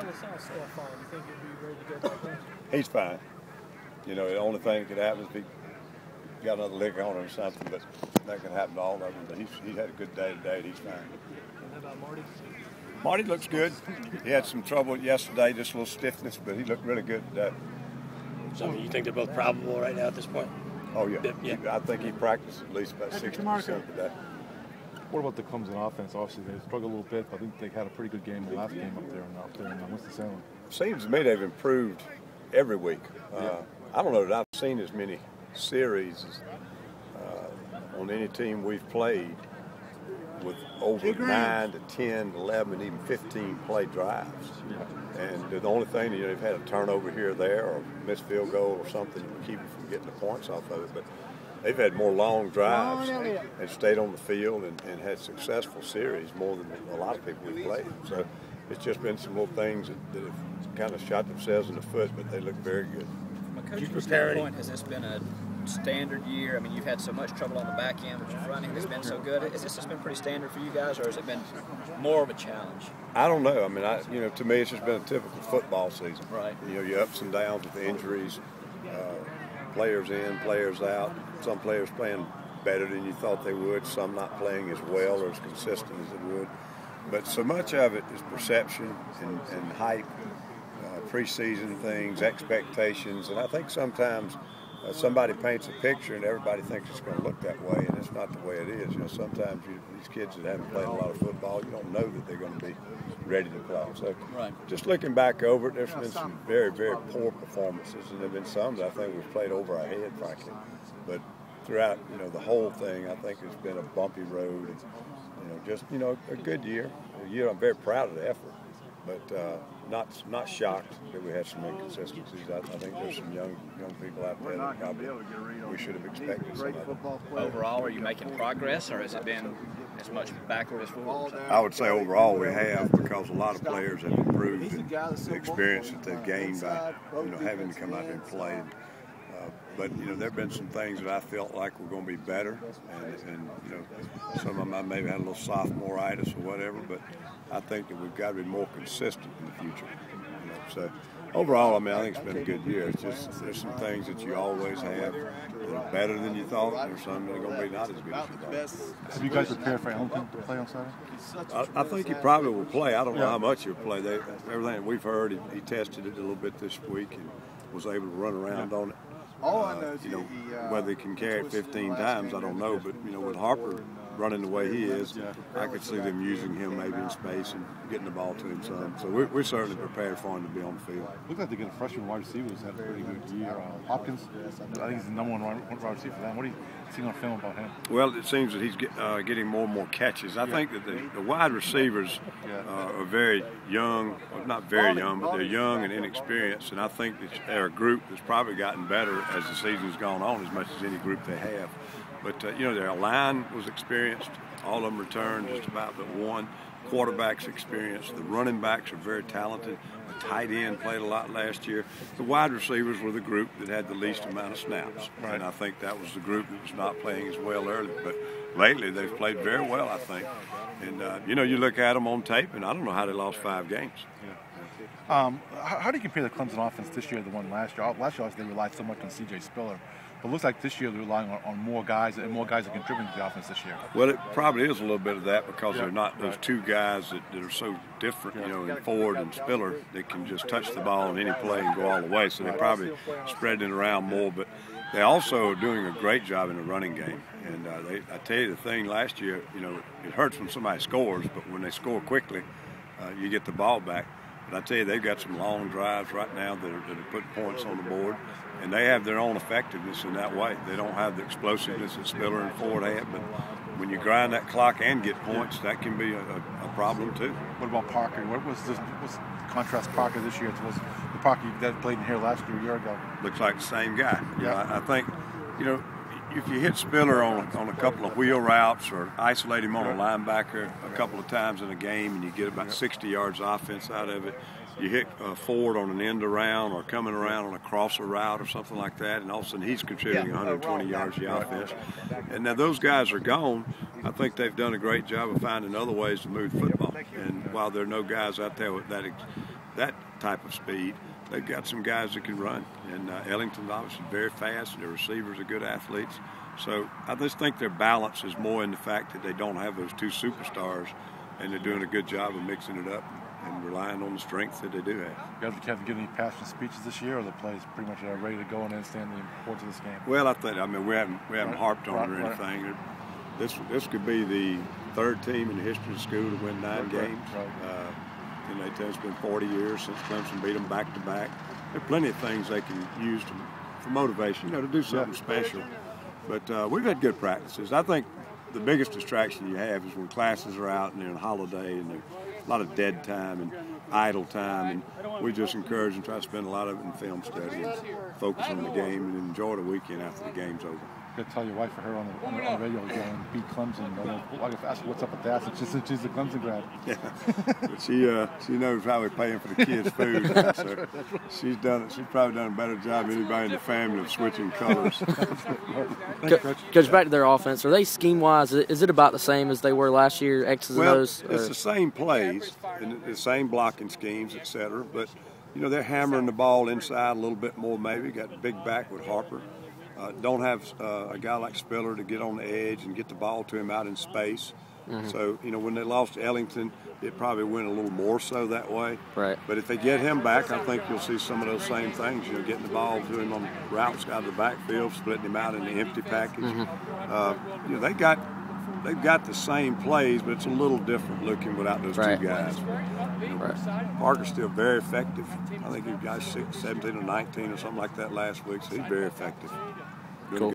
Ellis so far? Do you think he'll be ready to go back there? He's fine. You know, the only thing that could happen is if he got another lick on him or something, but that can happen to all of them. But he's had a good day today. He's fine. And how about Marty? Marty looks good. He had some trouble yesterday, just a little stiffness, but he looked really good today. So you think they're both probable right now at this point? Oh, yeah. I think he practiced at least about 60% today. What about the Clemson offense? Obviously, they struggled a little bit, but I think they had a pretty good game the last game up there in Winston-Salem. Seems to me they've improved every week. I don't know that I've seen as many series on any team we've played with over 9 to 10, 11, even 15 play drives. And the only thing, you know, they've had a turnover here or there or a missed field goal or something to keep them from getting the points off of it. But they've had more long drives and stayed on the field and had successful series more than a lot of people we've played. So it's just been some little things that have kind of shot themselves in the foot, but they look very good. From a coaching standpoint, has this been a standard year? I mean, you've had so much trouble on the back end, but your running has been so good. Has this just been pretty standard for you guys, or has it been more of a challenge? I don't know. I mean, you know, to me, it's just been a typical football season. Right. You know, your ups and downs with injuries, players in, players out. Some players playing better than you thought they would, some not playing as well or as consistent as they would. But so much of it is perception and hype, preseason things, expectations, and I think sometimes somebody paints a picture and everybody thinks it's going to look that way, and it's not the way it is. You know, sometimes these kids that haven't played a lot of football, you don't know that they're going to be ready to play. So just looking back over it, there's been some very, very poor performances, and there have been some that I think we've played over our head, frankly. But throughout, you know, the whole thing, I think it's been a bumpy road. And, you know, just, you know, a good year. I'm very proud of the effort, but not shocked that we had some inconsistencies. I think there's some young people out there that probably we should have expected some of them. Overall, are you making progress, or has it been as much backward as forward? I would say overall we have, because a lot of players have improved in the experience that they've gained by, you know, having to come out and play. But, you know, there have been some things that I felt like were going to be better, and you know, some of them I maybe had a little sophomore-itis or whatever, but I think that we've got to be more consistent in the future. You know, so overall, I mean, I think it's been a good year. It's just there's some things that you always have that are better than you thought, and there's some that are going to be not as good as you thought. Have you guys prepared for Ellington to play on Saturday? I think he probably will play. I don't know how much he'll play. Everything that we've heard, he tested it a little bit this week and was able to run around on it. You know, whether he can carry it 15 times, I don't know. But, you know, with Harper running the way he is, I could see them using him maybe in space and getting the ball to him some. So we're certainly prepared for him to be on the field. Looks like they get a freshman wide receiver who's had a pretty good year. Hopkins, I think he's the number one wide receiver for them. What do you see on film about him? Well, it seems that he's getting more and more catches. I think that the wide receivers are very young, well, not very young, but they're young and inexperienced. And I think that they're a group that's probably gotten better as the season's gone on, as much as any group they have. But, you know, their line was experienced. All of them returned just about but one. Quarterback's experienced. The running backs are very talented. The tight end played a lot last year. The wide receivers were the group that had the least amount of snaps. Right. And I think that was the group that was not playing as well early. But lately they've played very well, I think. And, you know, you look at them on tape, and I don't know how they lost 5 games. Yeah. How do you compare the Clemson offense this year to the one last year? Last year, they relied so much on C.J. Spiller. But it looks like this year they're relying on more guys, and more guys are contributing to the offense this year. Well, it probably is a little bit of that because they're not those two guys that are so different, you know, in Ford and Spiller, that can just touch the ball on any play and go all the way. So they're probably spreading it around more. But they also are doing a great job in the running game. And I tell you the thing, last year, you know, it hurts when somebody scores, but when they score quickly, you get the ball back. But I tell you, they've got some long drives right now that are putting points on the board, and they have their own effectiveness in that way. They don't have the explosiveness that Spiller and Ford had, but when you grind that clock and get points, that can be a problem too. What about Parker? What's contrast Parker this year to the Parker that played in here last year, a year ago? Looks like the same guy. Yeah, I think, you know, if you hit Spiller on a couple of wheel routes or isolate him on a linebacker a couple of times in a game and you get about 60 yards offense out of it, you hit Ford on an end around or coming around on a crosser route or something like that, and all of a sudden he's contributing 120 yards of the offense. And now those guys are gone. I think they've done a great job of finding other ways to move football. And while there are no guys out there with that type of speed. They've got some guys that can run, and Ellington's obviously very fast. Their receivers are good athletes. So I just think their balance is more in the fact that they don't have those two superstars, and they're doing a good job of mixing it up and relying on the strength that they do have. You guys have to give any passionate speeches this year, or the players pretty much are ready to go and understand the importance of this game? Well, I mean, we haven't harped on it or anything. This could be the third team in the history of the school to win 9 games. And they tell us it's been 40 years since Clemson beat them back to back. There are plenty of things they can use for motivation, to do something special. But we've had good practices. I think the biggest distraction you have is when classes are out and they're on holiday and there's a lot of dead time and idle time, and we just encourage and try to spend a lot of it in film study and focus on the game and enjoy the weekend after the game's over. You got to tell your wife or her on the radio going beat Clemson. I got to ask her what's up with that since she's a Clemson grad. Yeah, but she knows how we're paying for the kids' food. So she's done it. She's probably done a better job than anybody in the family of switching colors. Coach, back to their offense. Are they scheme-wise? Is it about the same as they were last year? X's and O's? It's the same plays and the same blocking schemes, etc. But they're hammering the ball inside a little bit more. Maybe got a big back with Harper. Don't have a guy like Spiller to get on the edge and get the ball to him out in space. So, when they lost to Ellington, it probably went a little more so that way. Right. But if they get him back, I think you'll see some of those same things, getting the ball to him on routes out of the backfield, splitting him out in the empty package. They've got the same plays, but it's a little different looking without those two guys. Parker's still very effective. I think he got 17 or 19 or something like that last week, so he's very effective. Cool.